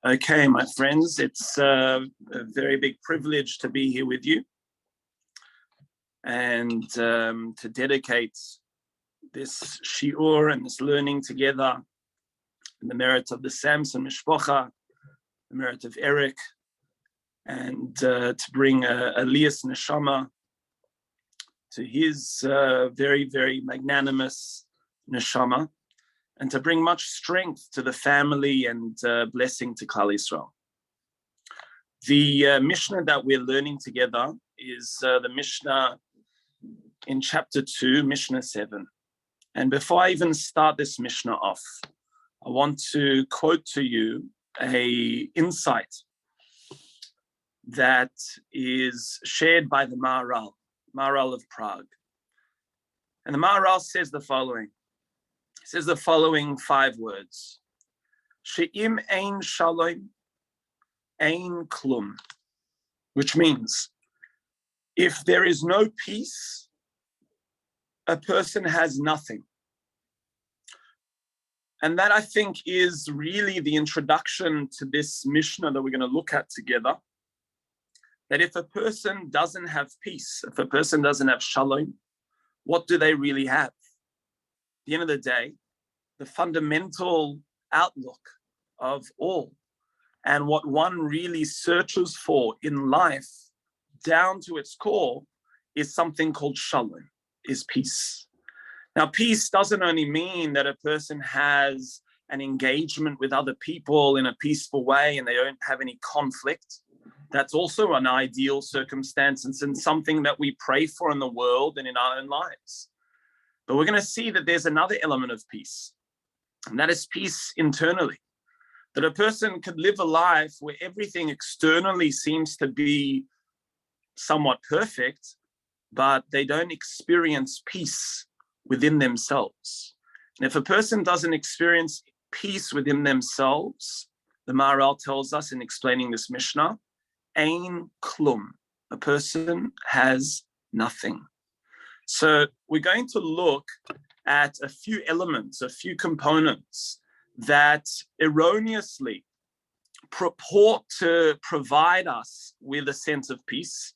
Okay, my friends, it's a very big privilege to be here with you and to dedicate this shiur and this learning together in the merit of the Samson Mishpocha, the merit of Eric, and to bring a Lias Neshama to his very, very magnanimous Neshama, and to bring much strength to the family and blessing to Klal Yisrael. The Mishna that we're learning together is the Mishna in chapter 2, Mishna 7. And before I even start this Mishna off, I want to quote to you a insight that is shared by the Maharal of Prague. And the Maharal says the following. He says the following 5 words. She'im ein shalom, ein klum, which means if there is no peace, a person has nothing. And that, I think, is really the introduction to this Mishnah that we're going to look at together. That if a person doesn't have peace, if a person doesn't have shalom, what do they really have? At the end of the day, the fundamental outlook of all and what one really searches for in life down to its core is something called shalom, is peace. Now, peace doesn't only mean that a person has an engagement with other people in a peaceful way and they don't have any conflict. That's also an ideal circumstance and something that we pray for in the world and in our own lives. But we're going to see that there's another element of peace, and that is peace internally. That a person could live a life where everything externally seems to be somewhat perfect, but they don't experience peace within themselves. And if a person doesn't experience peace within themselves, the Maharal tells us in explaining this Mishnah, ein klum, a person has nothing. So we're going to look at a few elements, a few components that erroneously purport to provide us with a sense of peace.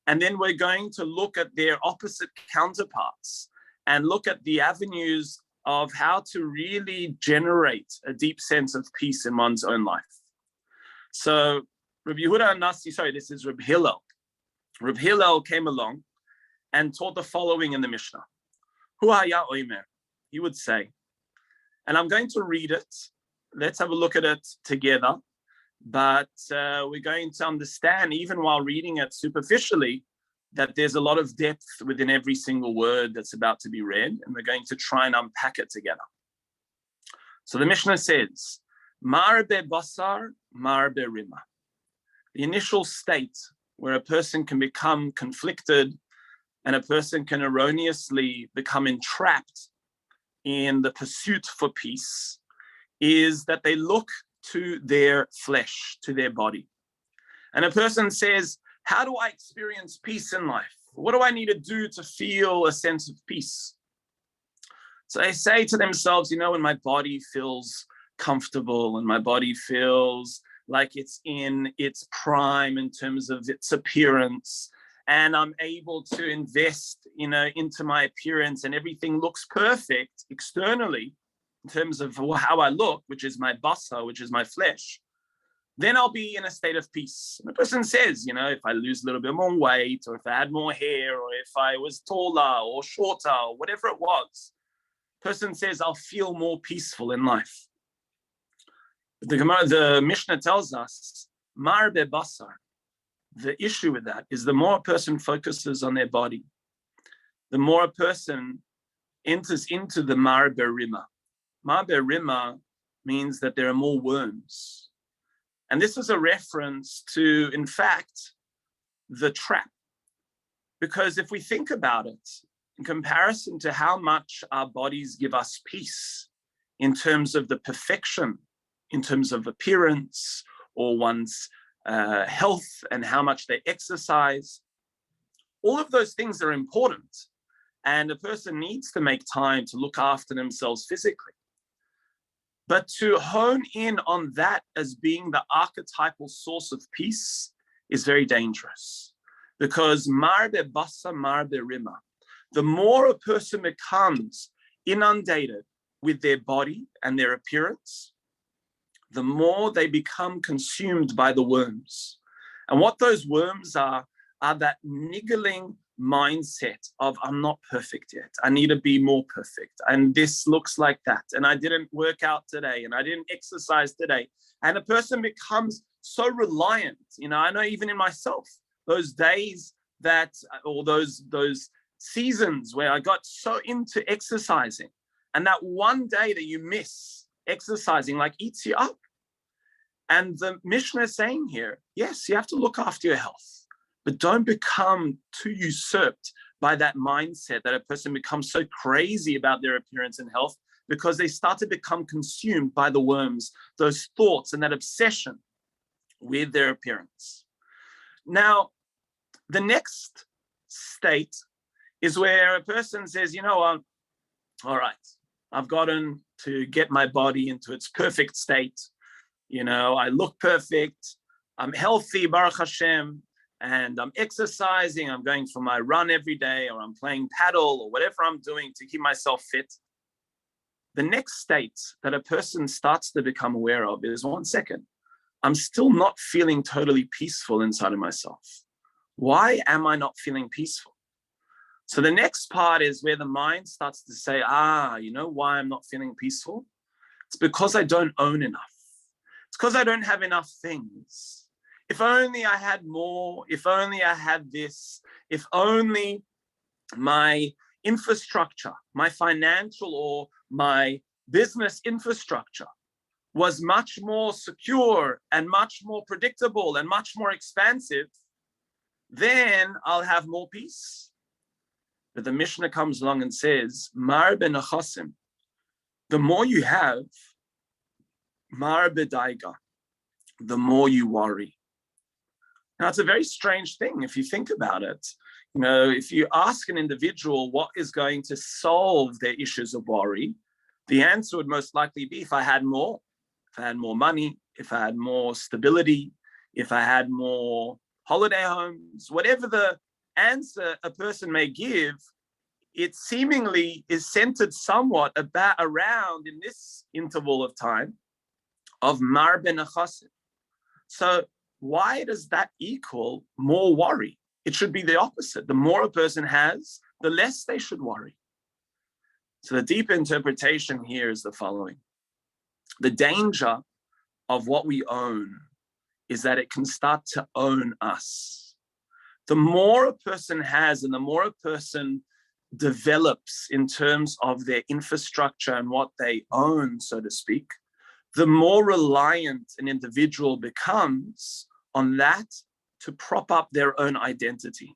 And then we're going to look at their opposite counterparts and look at the avenues of how to really generate a deep sense of peace in one's own life. So Rabbi Yehuda Nasi, this is Rabbi Hillel. Rabbi Hillel came along and taught the following in the Mishnah. Hu haya omer, he would say, and I'm going to read it. Let's have a look at it together. But we're going to understand, even while reading it superficially, that there's a lot of depth within every single word that's about to be read, and we're going to try and unpack it together. So the Mishnah says, Marbe basar, marbe rima. The initial state where a person can become conflicted and a person can erroneously become entrapped in the pursuit for peace is that they look to their flesh, to their body. And a person says, how do I experience peace in life? What do I need to do to feel a sense of peace? So they say to themselves, when my body feels comfortable and my body feels like it's in its prime in terms of its appearance, and I'm able to invest, into my appearance and everything looks perfect externally in terms of how I look, which is my basa, which is my flesh, then I'll be in a state of peace. And the person says, if I lose a little bit more weight, or if I had more hair, or if I was taller or shorter, or whatever it was, person says, I'll feel more peaceful in life. But the Mishnah tells us, marbe basar. The issue with that is the more a person focuses on their body, the more a person enters into the marbe rima. Marbe rima means that there are more worms. And this is a reference to, in fact, the trap. Because if we think about it, in comparison to how much our bodies give us peace in terms of the perfection, in terms of appearance, or one's health and how much they exercise, all of those things are important. And a person needs to make time to look after themselves physically. But to hone in on that as being the archetypal source of peace is very dangerous, because marbe basa marbe rima, the more a person becomes inundated with their body and their appearance, the more they become consumed by the worms. And what those worms are that niggling mindset of, I'm not perfect yet. I need to be more perfect. And this looks like that. And I didn't work out today. And I didn't exercise today. And a person becomes so reliant. I know even in myself, those days that, or those seasons where I got so into exercising, and that one day that you miss exercising like eats you up. And the Mishna is saying here, yes, you have to look after your health, but don't become too usurped by that mindset that a person becomes so crazy about their appearance and health, because they start to become consumed by the worms, those thoughts and that obsession with their appearance. Now, the next state is where a person says, all right, I've gotten to get my body into its perfect state. I look perfect. I'm healthy, Baruch Hashem, and I'm exercising. I'm going for my run every day, or I'm playing paddle, or whatever I'm doing to keep myself fit. The next state that a person starts to become aware of is, 1 second, I'm still not feeling totally peaceful inside of myself. Why am I not feeling peaceful? So the next part is where the mind starts to say, why I'm not feeling peaceful? It's because I don't own enough. It's because I don't have enough things. If only I had more, if only I had this, if only my infrastructure, my financial or my business infrastructure was much more secure and much more predictable and much more expansive, then I'll have more peace. But the Mishnah comes along and says, Mar benachasim, the more you have, Mar bedaiga, the more you worry. Now, it's a very strange thing if you think about it. If you ask an individual what is going to solve their issues of worry, the answer would most likely be, if I had more money, if I had more stability, if I had more holiday homes, whatever the answer a person may give, it seemingly is centered somewhat around in this interval of time of mar benachasim. So why does that equal more worry? It should be the opposite. The more a person has, the less they should worry. So the deep interpretation here is the following. The danger of what we own is that it can start to own us. The more a person has and the more a person develops in terms of their infrastructure and what they own, so to speak, the more reliant an individual becomes on that to prop up their own identity.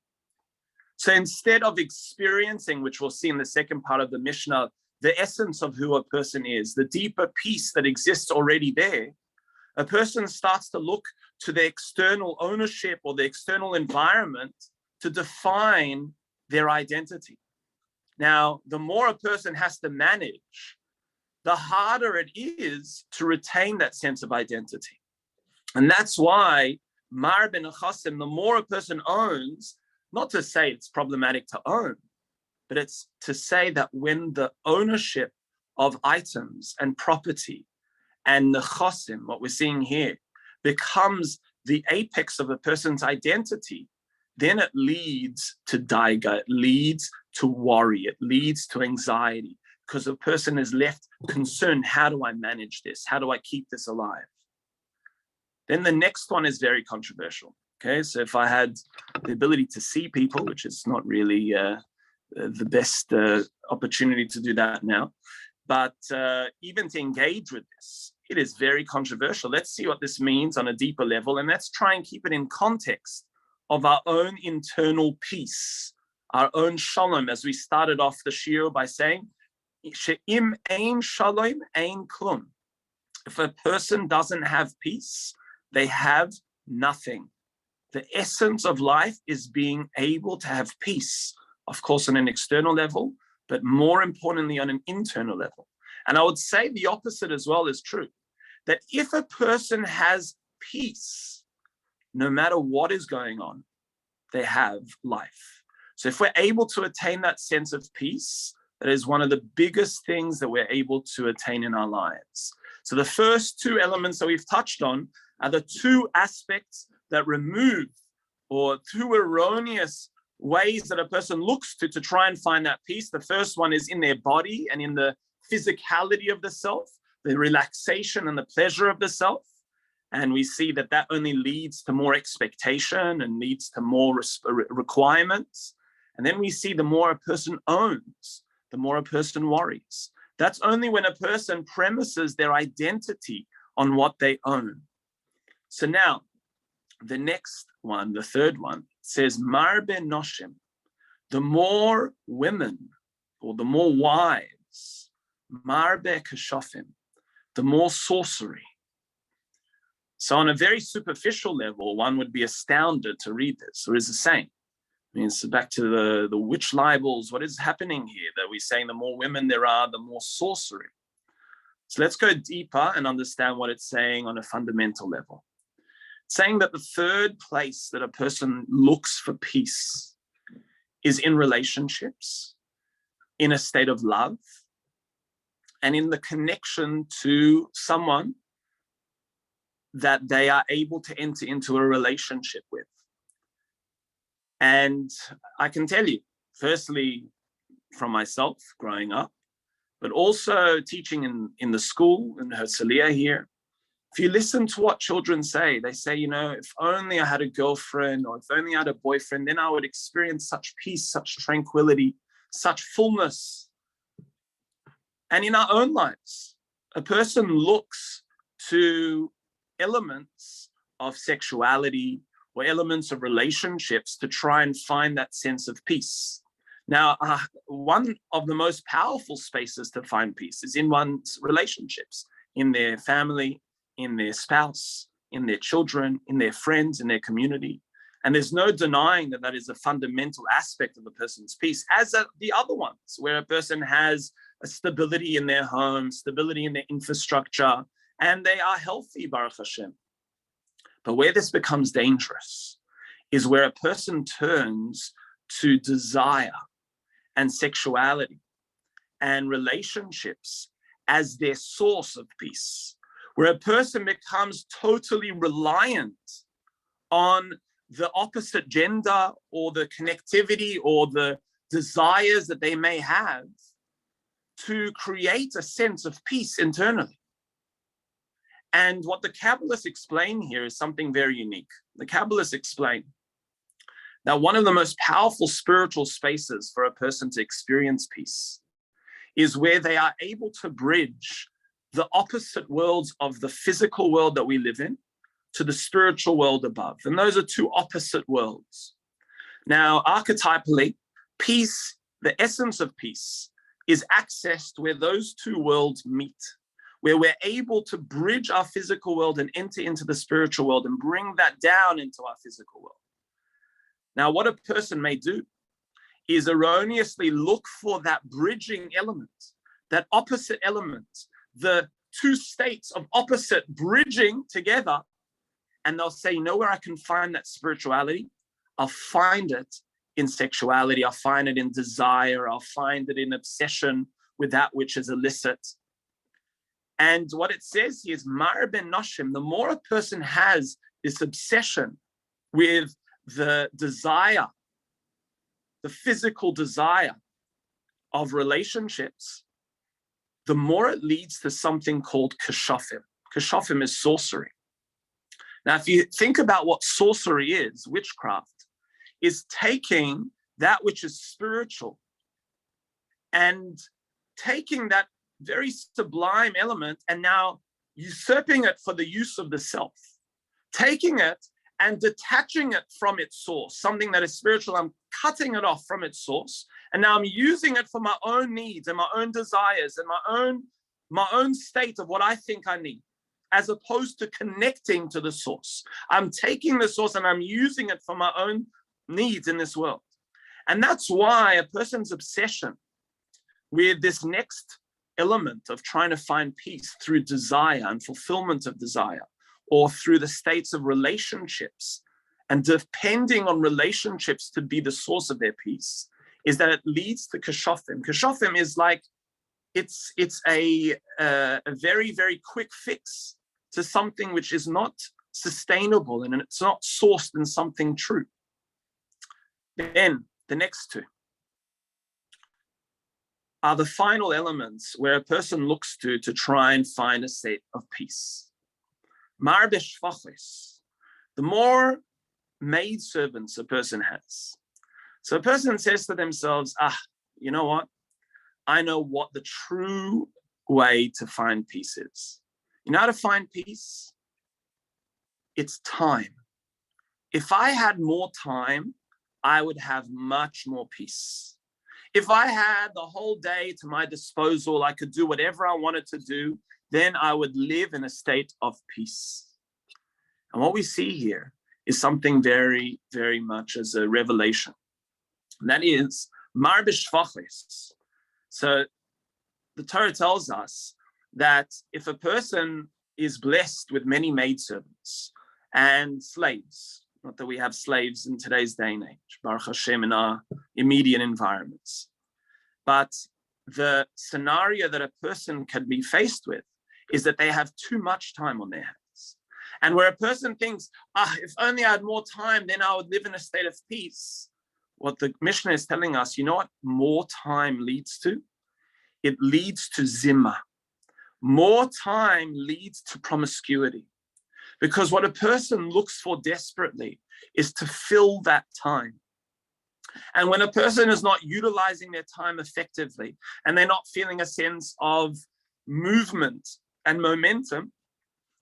So instead of experiencing, which we'll see in the second part of the Mishnah, the essence of who a person is, the deeper peace that exists already there, a person starts to look to the external ownership or the external environment to define their identity. Now, the more a person has to manage, the harder it is to retain that sense of identity. And that's why Mar benachasim, the more a person owns, not to say it's problematic to own, but it's to say that when the ownership of items and property and nechasim, what we're seeing here, becomes the apex of a person's identity, then it leads to daiga, it leads to worry, it leads to anxiety, because a person is left concerned, how do I manage this? How do I keep this alive? Then the next one is very controversial. Okay, so if I had the ability to see people, which is not really the best opportunity to do that now, but even to engage with this, it is very controversial. Let's see what this means on a deeper level, and let's try and keep it in context of our own internal peace, our own shalom, as we started off the shiur by saying, she'im ein shalom ein klum. If a person doesn't have peace, they have nothing. The essence of life is being able to have peace, of course, on an external level, but more importantly, on an internal level. And I would say the opposite as well is true, that if a person has peace, no matter what is going on, they have life. So if we're able to attain that sense of peace, that is one of the biggest things that we're able to attain in our lives. So the first two elements that we've touched on are the two aspects that remove, or two erroneous ways that a person looks to try and find that peace. The first one is in their body and in the physicality of the self, the relaxation and the pleasure of the self. And we see that that only leads to more expectation and leads to more requirements. And then we see the more a person owns, the more a person worries. That's only when a person premises their identity on what they own. So now, the next one, the third one, says, Marbe Noshim, the more women, or the more wives, Marbe Kashofim, the more sorcery. So on a very superficial level, one would be astounded to read this. What is it saying? I mean, it's back to the witch libels. What is happening here? That we're saying the more women there are, the more sorcery. So let's go deeper and understand what it's saying on a fundamental level. It's saying that the third place that a person looks for peace is in relationships, in a state of love, and in the connection to someone that they are able to enter into a relationship with. And I can tell you, firstly, from myself growing up, but also teaching in the school, in Herzliya here, if you listen to what children say, they say, you know, if only I had a girlfriend, or if only I had a boyfriend, then I would experience such peace, such tranquility, such fullness. And in our own lives, a person looks to elements of sexuality or elements of relationships to try and find that sense of peace. Now, one of the most powerful spaces to find peace is in one's relationships, in their family, in their spouse, in their children, in their friends, in their community. And there's no denying that that is a fundamental aspect of a person's peace, as are the other ones, where a person has a stability in their home, stability in their infrastructure, and they are healthy, Baruch Hashem. But where this becomes dangerous is where a person turns to desire and sexuality and relationships as their source of peace, where a person becomes totally reliant on the opposite gender or the connectivity or the desires that they may have to create a sense of peace internally. And what the Kabbalists explain here is something very unique. The Kabbalists explain that one of the most powerful spiritual spaces for a person to experience peace is where they are able to bridge the opposite worlds of the physical world that we live in to the spiritual world above. And those are two opposite worlds. Now, archetypally, peace, the essence of peace, is accessed where those two worlds meet, where we're able to bridge our physical world and enter into the spiritual world and bring that down into our physical world. Now, what a person may do is erroneously look for that bridging element, that opposite element, the two states of opposite bridging together, and they'll say, you know where I can find that spirituality? I'll find it in sexuality, I'll find it in desire, I'll find it in obsession with that which is illicit. And what it says here is, Mar ben Noshim, the more a person has this obsession with the desire, the physical desire of relationships, the more it leads to something called kashofim. Kashofim is sorcery. Now, if you think about what sorcery is, witchcraft is taking that which is spiritual and taking that very sublime element and now usurping it for the use of the self, taking it and detaching it from its source, something that is spiritual. I'm cutting it off from its source, and now I'm using it for my own needs and my own desires and my own state of what I think I need, as opposed to connecting to the source. I'm taking the source and I'm using it for my own needs in this world. And that's why a person's obsession with this next element of trying to find peace through desire and fulfillment of desire, or through the states of relationships, and depending on relationships to be the source of their peace, is that it leads to kashofim. Kashofim is like, it's a very, very quick fix to something which is not sustainable and it's not sourced in something true. Then the next two are the final elements where a person looks to try and find a state of peace. Marbe shvachos, the more maidservants a person has. So a person says to themselves, you know what? I know what the true way to find peace is. You know how to find peace? It's time. If I had more time, I would have much more peace. If I had the whole day to my disposal, I could do whatever I wanted to do, then I would live in a state of peace. And what we see here is something very, very much as a revelation. And that is, marbe shvachos. So the Torah tells us that if a person is blessed with many maidservants and slaves, not that we have slaves in today's day and age, Baruch Hashem, in our immediate environments, but the scenario that a person can be faced with is that they have too much time on their hands. And where a person thinks, if only I had more time, then I would live in a state of peace. What the Mishna is telling us, you know what more time leads to? It leads to zimma. More time leads to promiscuity. Because what a person looks for desperately is to fill that time. And when a person is not utilizing their time effectively, and they're not feeling a sense of movement and momentum,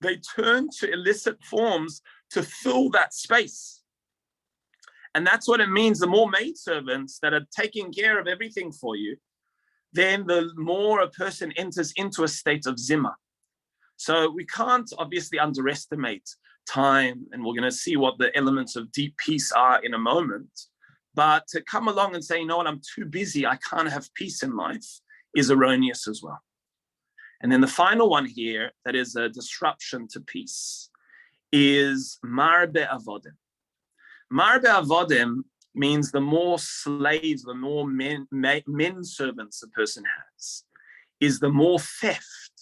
they turn to illicit forms to fill that space. And that's what it means. The more maidservants that are taking care of everything for you, then the more a person enters into a state of zimma. So we can't obviously underestimate time, and we're going to see what the elements of deep peace are in a moment. But to come along and say, you know what, I'm too busy, I can't have peace in life, is erroneous as well. And then the final one here, that is a disruption to peace, is marbe avodim. Marbe avodim means the more slaves, the more men servants a person has, is the more theft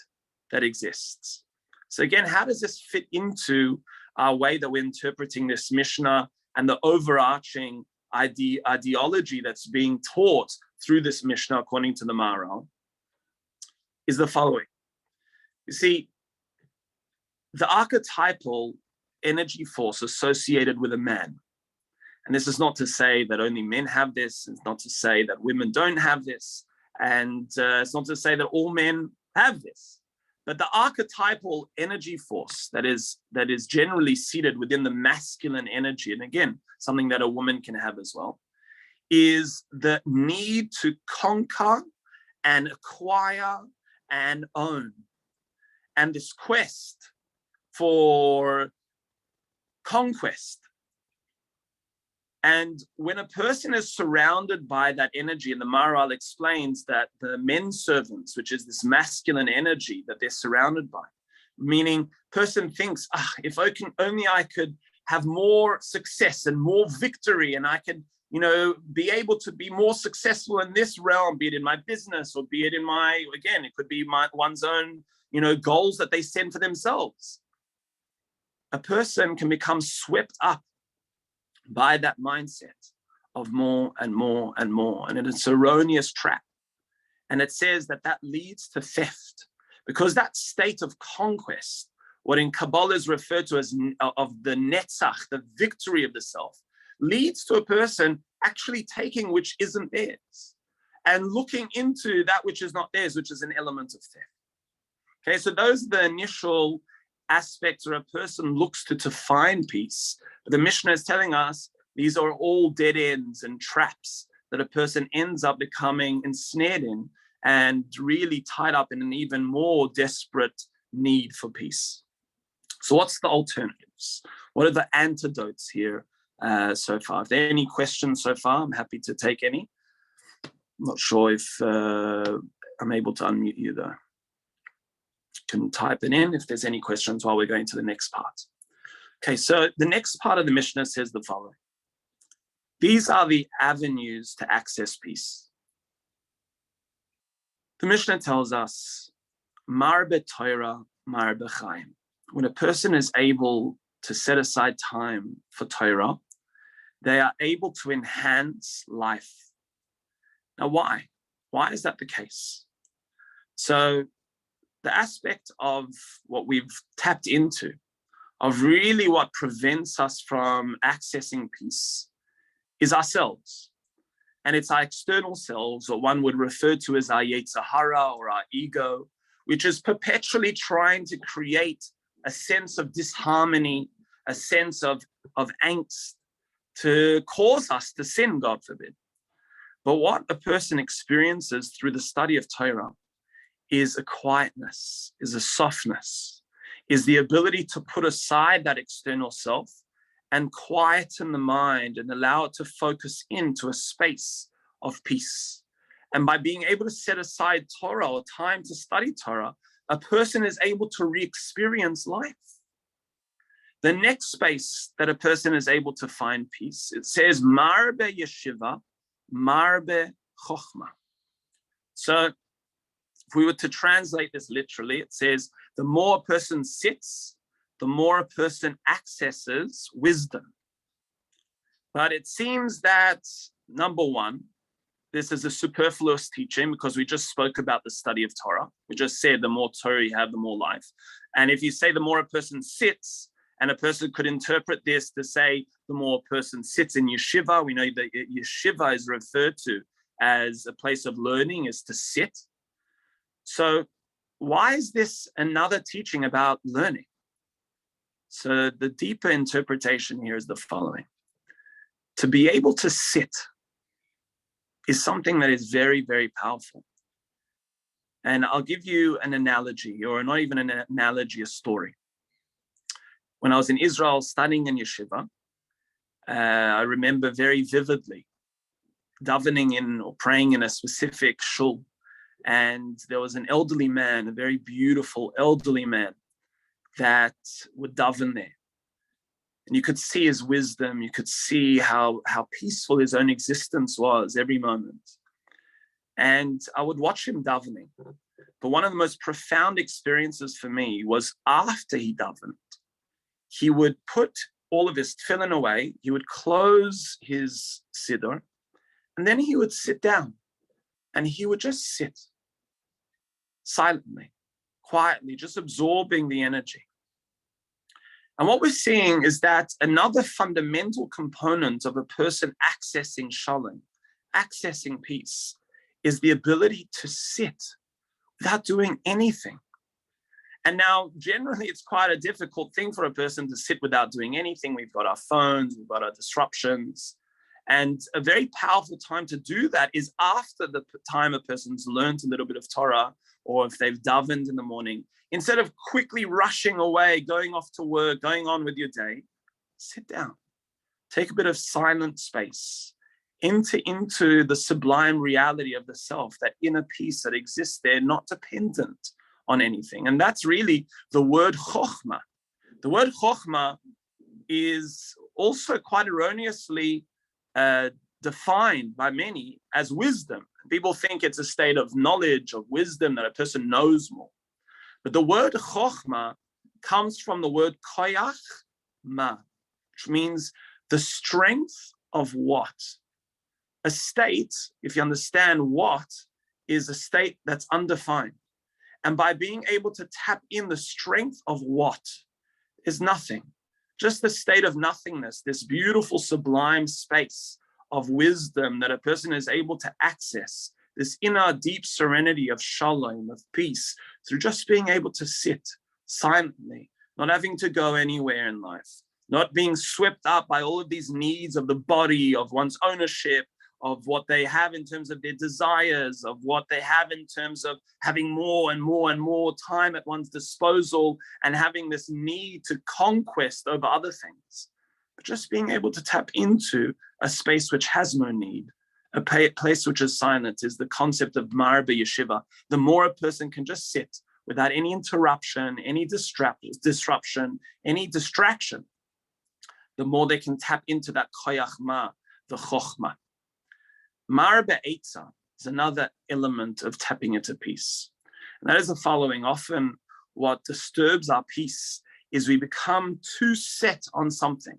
that exists. So again, how does this fit into our way that we're interpreting this Mishnah and the overarching ideology that's being taught through this Mishnah, according to the Maharal, is the following. You see, the archetypal energy force associated with a man, and this is not to say that only men have this, it's not to say that women don't have this, and it's not to say that all men have this, but the archetypal energy force that is generally seated within the masculine energy, and again, something that a woman can have as well, is the need to conquer and acquire and own. And this quest for conquest. And when a person is surrounded by that energy, and the Maharal explains that the men servants, which is this masculine energy that they're surrounded by, meaning person thinks, if only I could have more success and more victory, and I could, be able to be more successful in this realm, be it in my business or be it in it could be one's own, goals that they set for themselves. A person can become swept up by that mindset of more and more and more. And it's an erroneous trap. And it says that leads to theft, because that state of conquest, what in Kabbalah is referred to as of the netzach, the victory of the self, leads to a person actually taking which isn't theirs and looking into that which is not theirs, which is an element of theft. Okay, so those are the initial aspects where a person looks to find peace. But the Mishnah is telling us these are all dead ends and traps that a person ends up becoming ensnared in and really tied up in an even more desperate need for peace. So what's the alternatives? What are the antidotes here so far? If there are any questions so far, I'm happy to take any. I'm not sure if I'm able to unmute you though. You can type it in if there's any questions while we're going to the next part. Okay, so the next part of the Mishnah says the following. These are the avenues to access peace. The Mishnah tells us, Marbe Torah, Marbe Chaim. When a person is able to set aside time for Torah, they are able to enhance life. Now, why? Why is that the case? So the aspect of what we've tapped into, of really what prevents us from accessing peace, is ourselves. And it's our external selves, or one would refer to as our yetzer hara or our ego, which is perpetually trying to create a sense of disharmony, a sense of angst, to cause us to sin, God forbid. But what a person experiences through the study of Torah is a quietness, is a softness, is the ability to put aside that external self and quieten the mind and allow it to focus into a space of peace. And by being able to set aside Torah or time to study Torah, a person is able to re-experience life. The next space that a person is able to find peace, it says, Marbe Yeshiva, Marbe Chochma. So if we were to translate this literally, it says, the more a person sits, the more a person accesses wisdom. But it seems that, number one, this is a superfluous teaching because we just spoke about the study of Torah. We just said the more Torah you have, the more life. And if you say the more a person sits, and a person could interpret this to say the more a person sits in yeshiva, we know that yeshiva is referred to as a place of learning, is to sit. So why is this another teaching about learning? So the deeper interpretation here is the following. To be able to sit is something that is very, very powerful. And I'll give you an analogy, or not even an analogy, a story. When I was in Israel studying in yeshiva, I remember very vividly davening in or praying in a specific shul. And there was an elderly man, a very beautiful elderly man, that would daven there. And you could see his wisdom, you could see how peaceful his own existence was every moment. And I would watch him davening. But one of the most profound experiences for me was after he davened, he would put all of his tefillin away, he would close his siddur, and then he would sit down and he would just sit silently, quietly, just absorbing the energy. And what we're seeing is that another fundamental component of a person accessing shalom, accessing peace, is the ability to sit without doing anything. And now, generally, it's quite a difficult thing for a person to sit without doing anything. We've got our phones, we've got our disruptions. And a very powerful time to do that is after the time a person's learned a little bit of Torah, or if they've davened in the morning. Instead of quickly rushing away, going off to work, going on with your day, sit down. Take a bit of silent space. Enter into the sublime reality of the self, that inner peace that exists there, not dependent on anything. And that's really the word chokhmah. The word chokhmah is also quite erroneously defined by many as wisdom. People think it's a state of knowledge, of wisdom, that a person knows more. But the word chokhmah comes from the word koyach ma, which means the strength of what? A state, if you understand what, is a state that's undefined. And by being able to tap in the strength of what is nothing, just the state of nothingness, this beautiful, sublime space of wisdom that a person is able to access, this inner deep serenity of shalom, of peace, through just being able to sit silently, not having to go anywhere in life, not being swept up by all of these needs of the body, of one's ownership, of what they have in terms of their desires, of what they have in terms of having more and more and more time at one's disposal, and having this need to conquest over other things. But just being able to tap into a space which has no need, A place which is silent is the concept of marbe yeshiva. The more a person can just sit without any interruption, any disruption, any distraction, the more they can tap into that koyach ma, the chokhmah. Marbe eitza is another element of tapping into peace. And that is the following. Often what disturbs our peace is we become too set on something.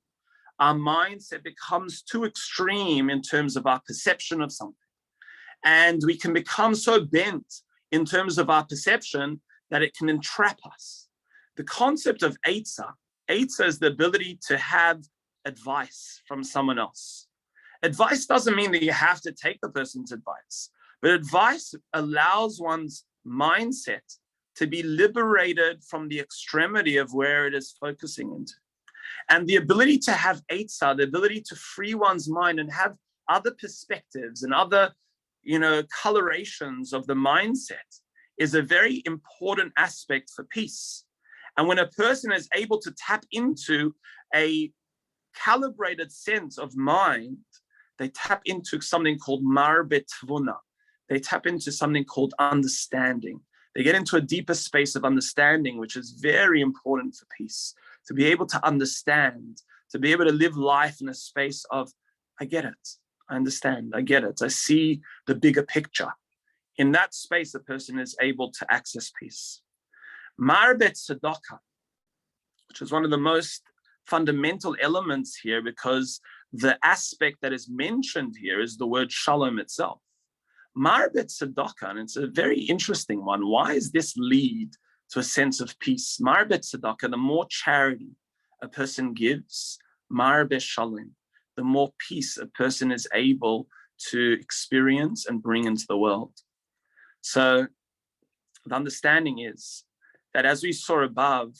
Our mindset becomes too extreme in terms of our perception of something. And we can become so bent in terms of our perception that it can entrap us. The concept of eitzah is the ability to have advice from someone else. Advice doesn't mean that you have to take the person's advice, but advice allows one's mindset to be liberated from the extremity of where it is focusing into. And the ability to have eitzah, the ability to free one's mind and have other perspectives and other, colorations of the mindset is a very important aspect for peace. And when a person is able to tap into a calibrated sense of mind, they tap into something called marbe tvuna. They tap into something called understanding. They get into a deeper space of understanding, which is very important for peace. To be able to understand, to be able to live life in a space of, I get it, I understand, I get it, I see the bigger picture. In that space, a person is able to access peace. Marbet tzedakah, which is one of the most fundamental elements here, because the aspect that is mentioned here is the word shalom itself. Marbet tzedakah, and it's a very interesting one. Why is this lead to a sense of peace? Marbet tzedakah, the more charity a person gives, marbe shalom, the more peace a person is able to experience and bring into the world. So the understanding is that, as we saw above,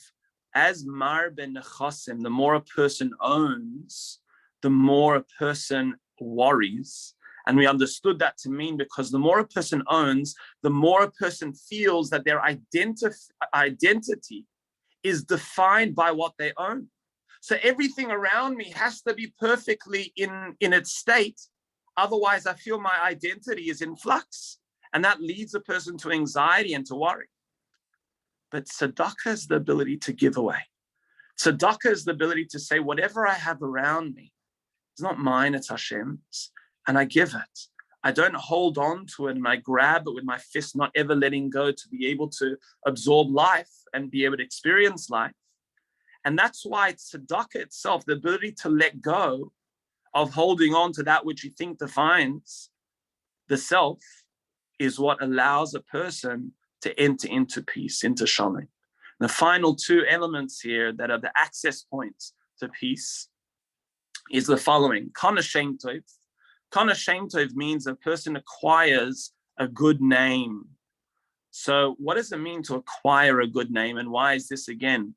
as marbe nechasim, the more a person owns, the more a person worries. And we understood that to mean because the more a person owns, the more a person feels that their identity is defined by what they own. So everything around me has to be perfectly in its state. Otherwise, I feel my identity is in flux. And that leads a person to anxiety and to worry. But tzedakah is the ability to give away. Tzedakah is the ability to say, whatever I have around me, it's not mine, it's Hashem's. And I give it. I don't hold on to it and I grab it with my fist, not ever letting go, to be able to absorb life and be able to experience life. And that's why tzedakah itself, the ability to let go of holding on to that which you think defines the self, is what allows a person to enter into peace, into shalom. The final two elements here that are the access points to peace is the following. Kana shem tov. Kana shem tov means a person acquires a good name. So what does it mean to acquire a good name? And why is this, again,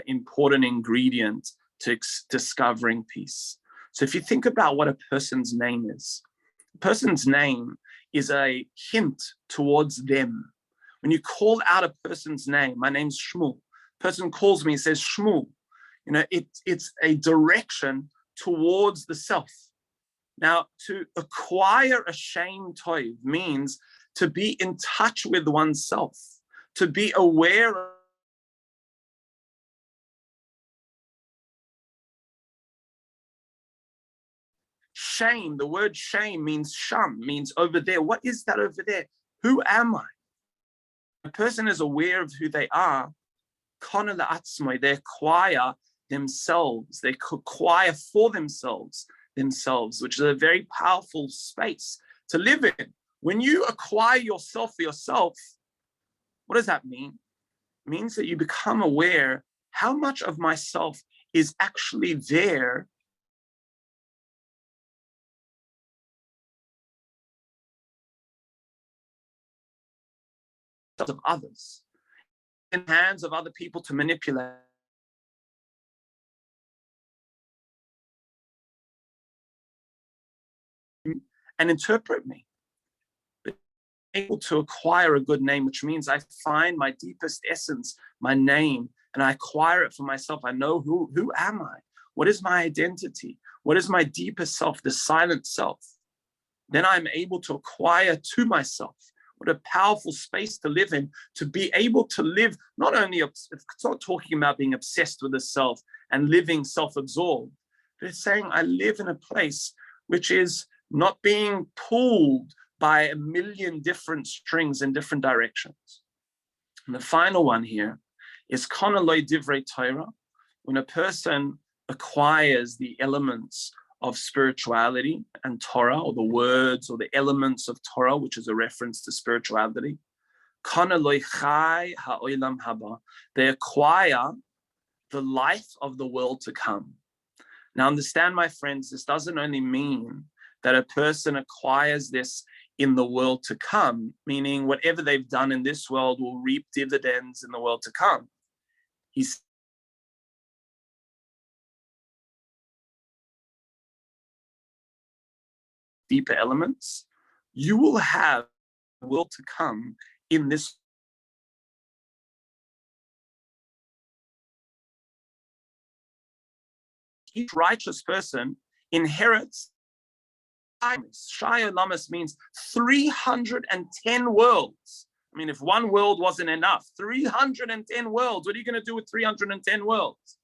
important ingredient to discovering peace? So if you think about what a person's name is, a person's name is a hint towards them. When you call out a person's name, my name's Shmuel. Person calls me and says Shmuel. It's a direction towards the self. Now, to acquire a shem tov means to be in touch with oneself, to be aware of shame. The word shame means sham, means over there. What is that over there? Who am I? A person is aware of who they are. They acquire themselves. They acquire for themselves, which is a very powerful space to live in. When you acquire yourself for yourself, what does that mean? It means that you become aware how much of myself is actually there of others, in the hands of other people to manipulate and interpret me. But able to acquire a good name, which means I find my deepest essence, my name, and I acquire it for myself. I know who am I? What is my identity? What is my deepest self, the silent self? then I'm able to acquire to myself. What a powerful space to live in, to be able to live, not only, it's not talking about being obsessed with the self and living self-absorbed, but it's saying I live in a place which is not being pulled by a million different strings in different directions. And the final one here is konaloi divrei Torah, when a person acquires the elements of spirituality and Torah, or the words or the elements of Torah, which is a reference to spirituality. Konaloi chai ha'olam haba, they acquire the life of the world to come. Now understand, my friends, this doesn't only mean that a person acquires this in the world to come, meaning whatever they've done in this world will reap dividends in the world to come. He's deeper elements, you will have a world to come in this. Each righteous person inherits. Shai Olamas means 310 worlds. I mean, if one world wasn't enough, 310 worlds. What are you going to do with 310 worlds?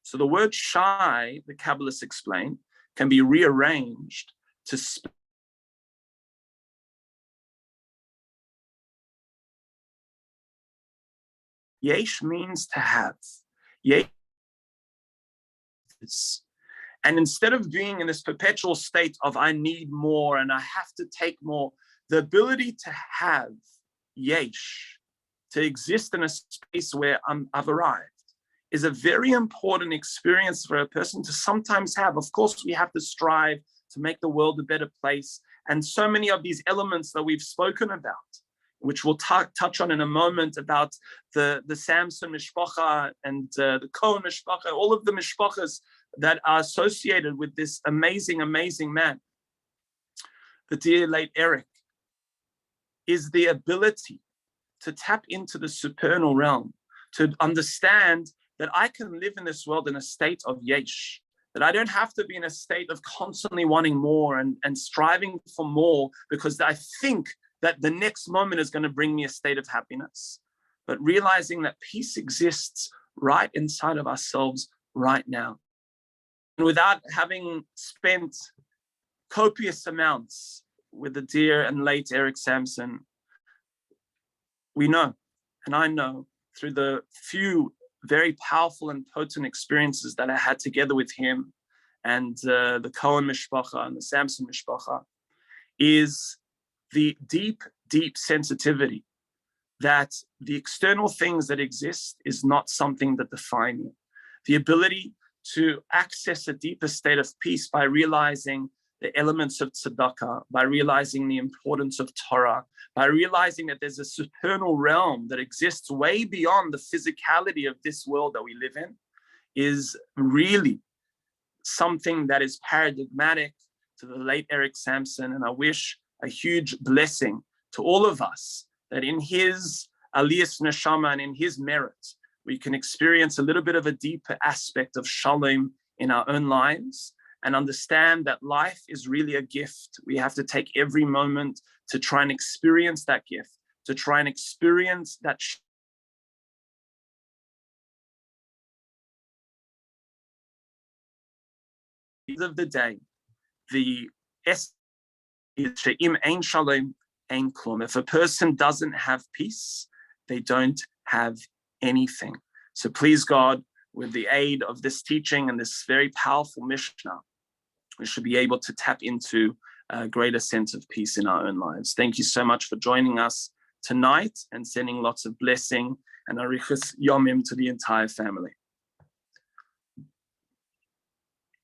So the word Shai, the Kabbalists explain, can be rearranged to Yesh means to have. Yesh. And instead of being in this perpetual state of I need more and I have to take more, the ability to have yesh, to exist in a space where I've arrived, is a very important experience for a person to sometimes have. Of course, we have to strive to make the world a better place. And so many of these elements that we've spoken about, which we'll touch on in a moment, about the Samson mishpacha and the Cohen mishpacha, all of the mishpachas that are associated with this amazing, amazing man, the dear late Eric, is the ability to tap into the supernal realm, to understand that I can live in this world in a state of yesh, that I don't have to be in a state of constantly wanting more and striving for more because I think that the next moment is going to bring me a state of happiness, but realizing that peace exists right inside of ourselves right now. And without having spent copious amounts with the dear and late Eric Samson, we know, and I know through the few very powerful and potent experiences that I had together with him and the Cohen mishpacha and the Samson mishpacha, is the deep, deep sensitivity that the external things that exist is not something that define you. The ability to access a deeper state of peace by realizing the elements of tzedakah, by realizing the importance of Torah, by realizing that there's a supernal realm that exists way beyond the physicality of this world that we live in, is really something that is paradigmatic to the late Eric Samson. And I wish a huge blessing to all of us that in his aliyas neshama and in his merit, we can experience a little bit of a deeper aspect of shalom in our own lives and understand that life is really a gift. We have to take every moment to try and experience that gift, to try and experience that of the day. The essence is she'im ein shalom ein klum. If a person doesn't have peace, they don't have anything. So please God, with the aid of this teaching and this very powerful Mishna, we should be able to tap into a greater sense of peace in our own lives. Thank you so much for joining us tonight and sending lots of blessing and arichas yomim to the entire family.